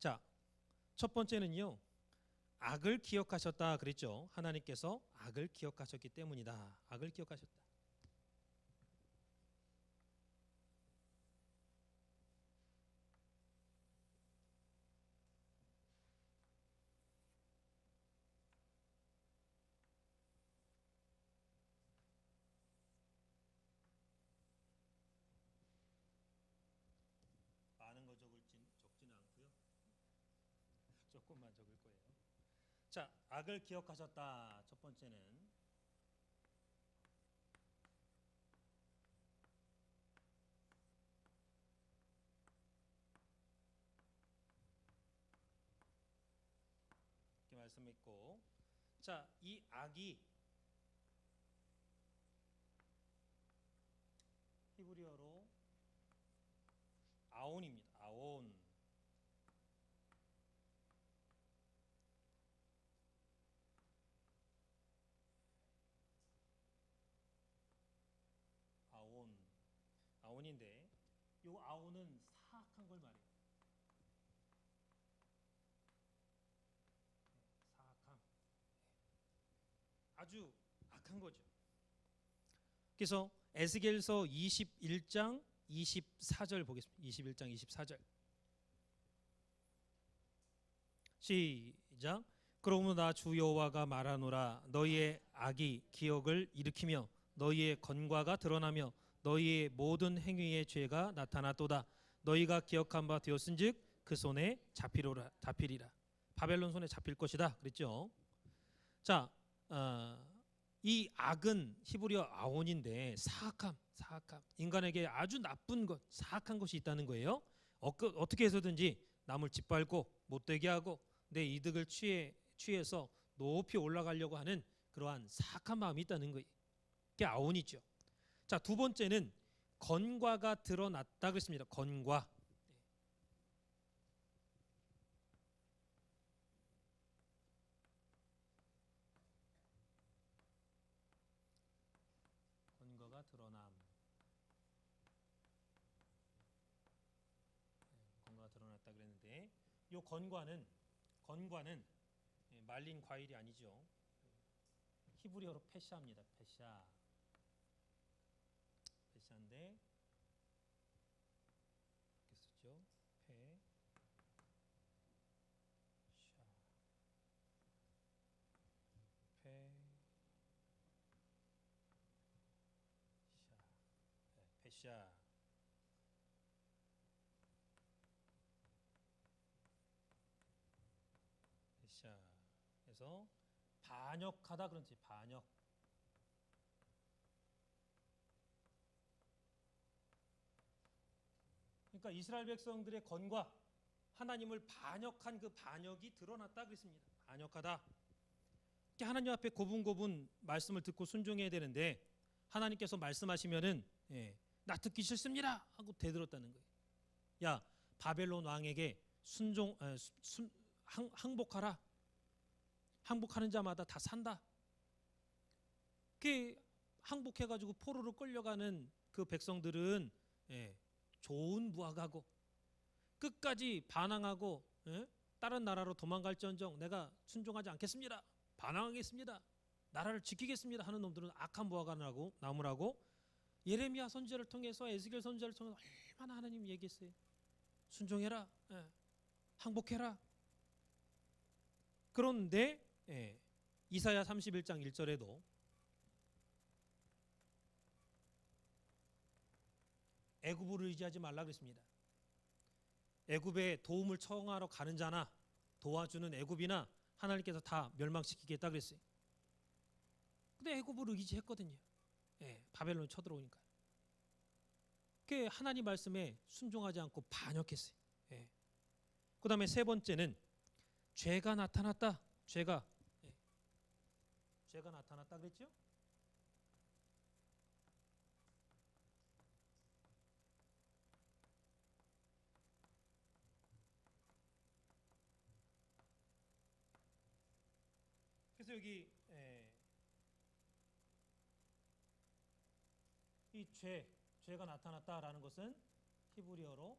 자, 첫 번째는요, 악을 기억하셨다 그랬죠. 하나님께서 악을 기억하셨기 때문이다. 악을 기억하셨다. 많은 거 적지는 않고요. 조금만 적을 거예요. 자, 악을 기억하셨다. 첫 번째는 이렇게 말씀했고, 자, 이 악이 히브리어로 아온입니다. 아온. 아온인데 요 아온은 사악한 걸 말해요. 사악함. 아주 악한 거죠. 그래서 에스겔서 21장 24절 보겠습니다. 21장 24절. 시작. 그러므로 나 주 여호와가 말하노라. 너희의 악이 기억을 일으키며 너희의 건과가 드러나며 너희의 모든 행위의 죄가 나타났도다. 너희가 기억한 바 되었은즉 그 손에 잡히리라. 바벨론 손에 잡힐 것이다. 그랬죠. 자, 이 악은 히브리어 아온인데 사악함. 인간에게 아주 나쁜 것, 사악한 것이 있다는 거예요. 어떻게 해서든지 남을 짓밟고 못되게 하고 내 이득을 취해서 높이 올라가려고 하는 그러한 사악한 마음이 있다는 거예요. 그게 아온이죠. 자, 두 번째는 건과가 드러났다 그랬습니다. 건과. 건과가 드러남. 건과가 드러났다 그랬는데 이 건과는 말린 과일이 아니죠. 히브리어로 페샤입니다. 페샤인데 이렇게 쓰죠. 페샤. 그래서 반역하다 그런 뜻이 반역. 그러니까 이스라엘 백성들의 건과 하나님을 반역한 그 반역이 드러났다 그랬습니다. 반역하다. 하나님 앞에 고분고분 말씀을 듣고 순종해야 되는데 하나님께서 말씀하시면은 나 듣기 싫습니다 하고 대들었다는 거예요. 야, 바벨론 왕에게 항복하라. 항복하는 자마다 다 산다. 그 항복해가지고 포로로 끌려가는 그 백성들은 좋은 무학하고 끝까지 반항하고 다른 나라로 도망갈지언정 내가 순종하지 않겠습니다. 반항하겠습니다. 나라를 지키겠습니다 하는 놈들은 악한 무화과 나무라고 예레미야 선지자를 통해서 에스겔 선지자를 통해서 얼마나 하나님 얘기했어요. 순종해라. 항복해라. 그런데 이사야 31장 1절에도 애굽을 의지하지 말라 그랬습니다. 애굽에 도움을 청하러 가는 자나 도와주는 애굽이나 하나님께서 다 멸망시키겠다 그랬어요. 근데 애굽을 의지했거든요. 바벨론 쳐들어오니까. 그 하나님 말씀에 순종하지 않고 반역했어요. 그 다음에 세 번째는 죄가 나타났다. 죄가 나타났다 그랬죠? 그래서 여기 이 죄가 나타났다라는 것은 히브리어로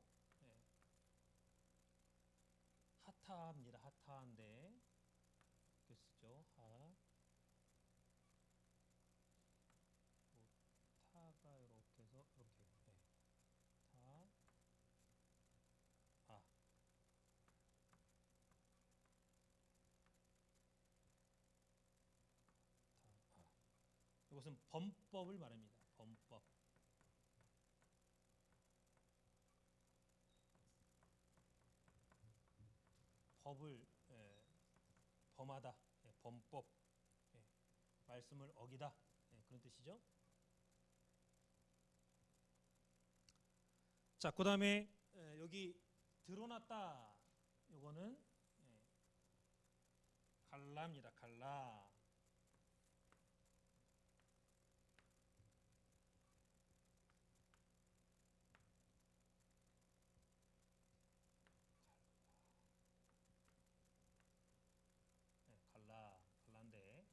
하타입니다. 하타인데 이렇게 쓰죠. 타가 이렇게 해서 이렇게 이것은 범법을 말합니다. 범법. 법을 범하다. 범법. 말씀을 어기다. 그런 뜻이죠. 자, 그다음에 여기 드러났다. 요거는 갈라입니다. 갈라. 갈라인데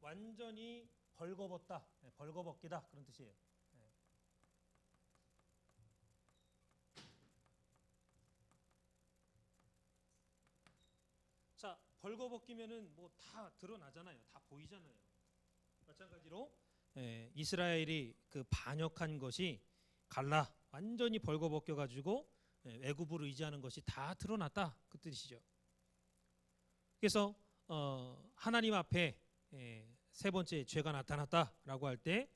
완전히 벌거벗다, 벌거벗기다 그런 뜻이에요. 자, 벌거벗기면은 뭐 다 드러나잖아요. 다 보이잖아요. 마찬가지로 이스라엘이 그 반역한 것이 갈라 완전히 벌거벗겨 가지고 애굽을 의지하는 것이 다 드러났다 그 뜻이죠. 그래서 하나님 앞에 세 번째 죄가 나타났다라고 할 때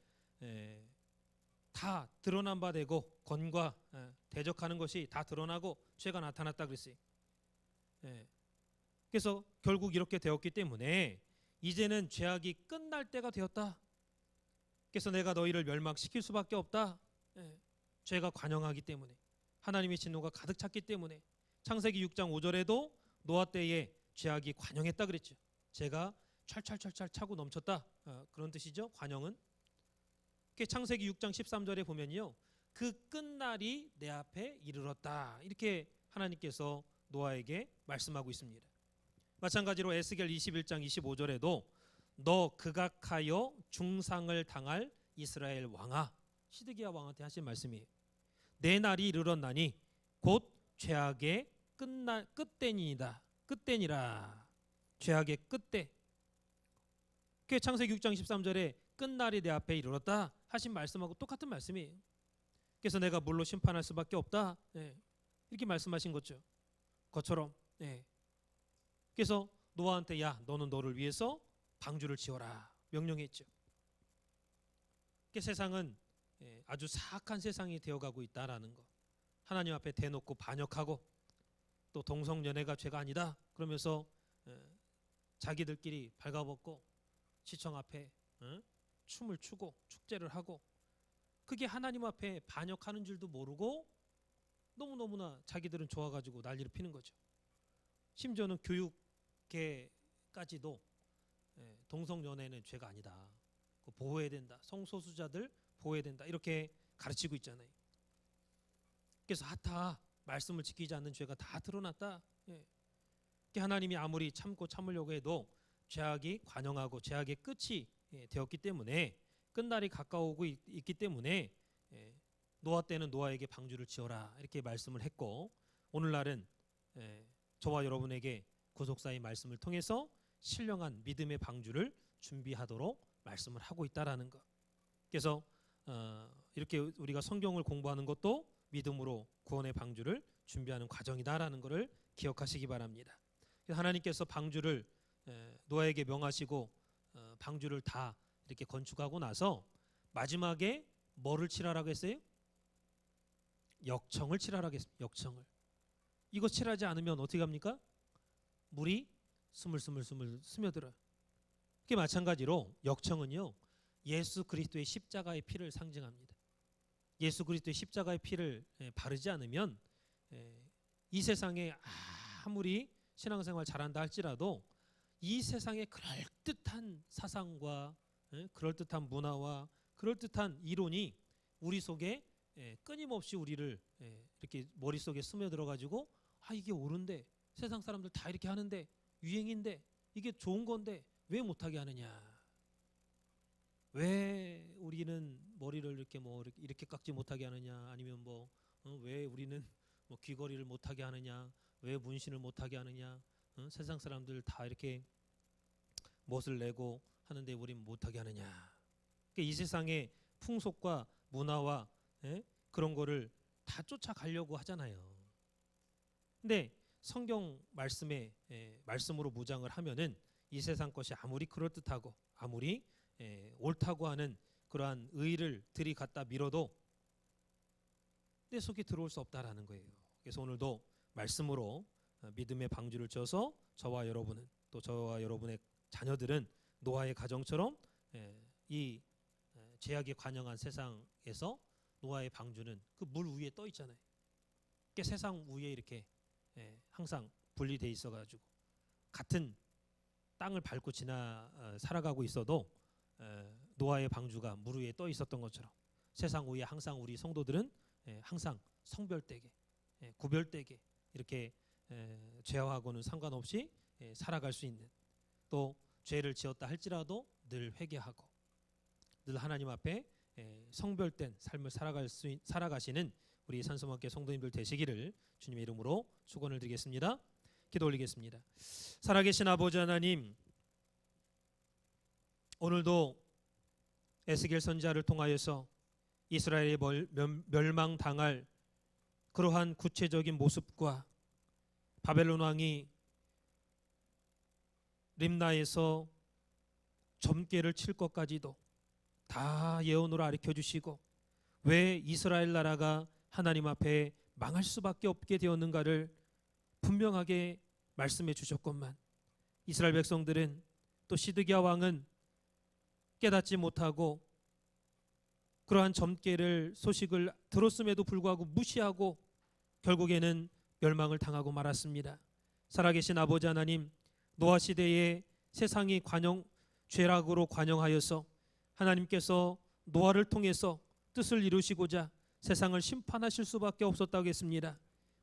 다 드러난 바 되고 건과 대적하는 것이 다 드러나고 죄가 나타났다 그랬어요. 그래서 결국 이렇게 되었기 때문에 이제는 죄악이 끝날 때가 되었다. 그래서 내가 너희를 멸망시킬 수밖에 없다. 죄가 관영하기 때문에 하나님의 진노가 가득 찼기 때문에 창세기 6장 5절에도 노아 때에 죄악이 관영했다 그랬죠. 죄가 찰찰찰찰 차고 넘쳤다. 그런 뜻이죠. 관영은. 창세기 6장 13절에 보면요. 그 끝날이 내 앞에 이르렀다. 이렇게 하나님께서 노아에게 말씀하고 있습니다. 마찬가지로 에스겔 21장 25절에도 너 극악하여 중상을 당할 이스라엘 왕아, 시드기야 왕한테 하신 말씀이에요. 내 날이 이르렀나니 곧 죄악의 끝때니이다. 끝때니라. 죄악의 끝때. 창세기 6장 13절에 끝날이 내 앞에 이르렀다 하신 말씀하고 똑같은 말씀이에요. 그래서 내가 물로 심판할 수밖에 없다. 이렇게 말씀하신 것처럼. 그래서 노아한테 야 너는 너를 위해서 방주를 지어라 명령했죠. 세상은 아주 사악한 세상이 되어가고 있다라는 거. 하나님 앞에 대놓고 반역하고 또 동성연애가 죄가 아니다 그러면서 자기들끼리 발가벗고 시청 앞에 춤을 추고 축제를 하고 그게 하나님 앞에 반역하는 줄도 모르고 너무너무나 자기들은 좋아가지고 난리를 피는 거죠. 심지어는 교육계까지도 동성연애는 죄가 아니다. 보호해야 된다. 성소수자들 보호해야 된다. 이렇게 가르치고 있잖아요. 그래서 하타 말씀을 지키지 않는 죄가 다 드러났다. 하나님이 아무리 참고 참으려고 해도 죄악이 관영하고 죄악의 끝이 되었기 때문에 끝날이 가까우고 있기 때문에 노아 때는 노아에게 방주를 지어라 이렇게 말씀을 했고 오늘날은 저와 여러분에게 구속사의 말씀을 통해서 신령한 믿음의 방주를 준비하도록 말씀을 하고 있다라는 것. 그래서 이렇게 우리가 성경을 공부하는 것도 믿음으로 구원의 방주를 준비하는 과정이다라는 것을 기억하시기 바랍니다. 하나님께서 방주를 노아에게 명하시고 방주를 다 이렇게 건축하고 나서 마지막에 뭐를 칠하라고 했어요? 역청을 칠하라고 했습니다. 역청을. 이거 칠하지 않으면 어떻게 합니까? 물이 스물스물 스며들어요. 그게 마찬가지로 역청은요 예수 그리스도의 십자가의 피를 상징합니다. 예수 그리스도의 십자가의 피를 바르지 않으면 이 세상에 아무리 신앙생활 잘한다 할지라도 이 세상의 그럴듯한 사상과 그럴듯한 문화와 그럴듯한 이론이 우리 속에 끊임없이 우리를 이렇게 머릿속에 스며들어 가지고 이게 옳은데 세상 사람들 다 이렇게 하는데 유행인데 이게 좋은 건데 왜 못하게 하느냐, 왜 우리는 머리를 이렇게 깎지 못하게 하느냐, 아니면 왜 우리는 귀걸이를 못하게 하느냐, 왜 문신을 못하게 하느냐, 세상 사람들 다 이렇게 멋을 내고 하는데 우리는 못하게 하느냐. 그러니까 이 세상의 풍속과 문화와 그런 거를 다 쫓아가려고 하잖아요. 근데 성경 말씀으로 무장을 하면은 이 세상 것이 아무리 그럴듯하고 아무리 옳다고 하는 그러한 의를 들이갖다 밀어도 내 속에 들어올 수 없다라는 거예요. 그래서 오늘도 말씀으로 믿음의 방주를 져서 저와 여러분은 또 저와 여러분의 자녀들은 노아의 가정처럼 이 죄악에 관영한 세상에서 노아의 방주는 그 물 위에 떠 있잖아요. 그러니까 세상 위에 이렇게 항상 분리돼 있어가지고 같은 땅을 밟고 살아가고 있어도 노아의 방주가 물 위에 떠 있었던 것처럼 세상 위에 항상 우리 성도들은 항상 성별되게 구별되게 이렇게 죄와하고는 상관없이 살아갈 수 있는, 또 죄를 지었다 할지라도 늘 회개하고 늘 하나님 앞에 성별된 삶을 살아가시는 우리 산소만교 성도님들 되시기를 주님의 이름으로 축원을 드리겠습니다. 기도 올리겠습니다. 살아계신 아버지 하나님, 오늘도 에스겔 선지자를 통하여서 이스라엘이 멸망당할 그러한 구체적인 모습과 바벨론 왕이 림나에서 점괘를 칠 것까지도 다 예언으로 가르쳐 주시고 왜 이스라엘 나라가 하나님 앞에 망할 수밖에 없게 되었는가를 분명하게 말씀해 주셨건만 이스라엘 백성들은 또 시드기야 왕은 깨닫지 못하고 그러한 점괘를 소식을 들었음에도 불구하고 무시하고 결국에는 멸망을 당하고 말았습니다. 살아계신 아버지 하나님, 노아 시대에 세상이 죄락으로 관영하여서 하나님께서 노아를 통해서 뜻을 이루시고자 세상을 심판하실 수밖에 없었다고 했습니다.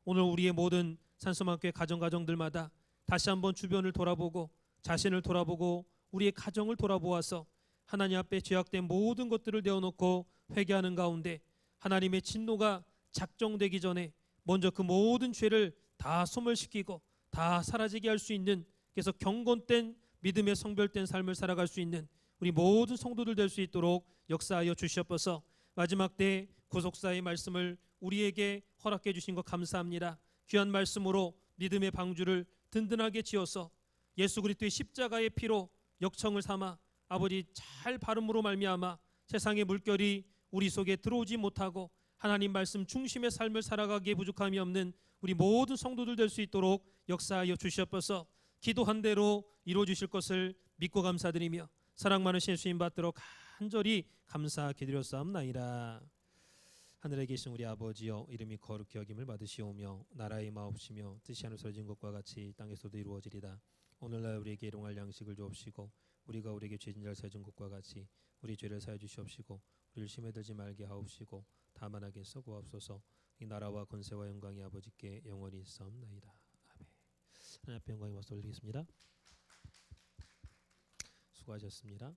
오늘 우리의 모든 산소만교회 가정들마다 다시 한번 주변을 돌아보고 자신을 돌아보고 우리의 가정을 돌아보아서 하나님 앞에 죄악된 모든 것들을 내어놓고 회개하는 가운데 하나님의 진노가 작정되기 전에 먼저 그 모든 죄를 다 소멸시키고 다 사라지게 할 수 있는, 그래서 경건된 믿음의 성별된 삶을 살아갈 수 있는 우리 모든 성도들 될 수 있도록 역사하여 주시옵소서. 마지막 때 구속사의 말씀을 우리에게 허락해 주신 것 감사합니다. 귀한 말씀으로 믿음의 방주를 든든하게 지어서 예수 그리스도의 십자가의 피로 역청을 삼아 아버지 잘 발음으로 말미암아 세상의 물결이 우리 속에 들어오지 못하고 하나님 말씀 중심의 삶을 살아가기에 부족함이 없는 우리 모든 성도들 될 수 있도록 역사하여 주시옵소서. 기도한 대로 이루어 주실 것을 믿고 감사드리며 사랑 많으신 예수님 받들어 간절히 감사드렸사옵나이다. 하늘에 계신 우리 아버지여, 이름이 거룩히 여김을 받으시오며 나라의 마옵시며 뜻이 하늘에서 이루어진 것과 같이 땅에서도 이루어지리다. 오늘날 우리에게 일용할 양식을 주옵시고 우리가 우리에게 죄진 자를 사해준 것과 같이 우리 죄를 사해 주시옵시고 우리를 심에 들지 말게 하옵시고 다만 악에서 구하옵소서. 이 나라와 권세와 영광이 아버지께 영원히 있사옵나이다. 아멘. 하나님 앞에 영광의 박수 올리겠습니다. 수고하셨습니다.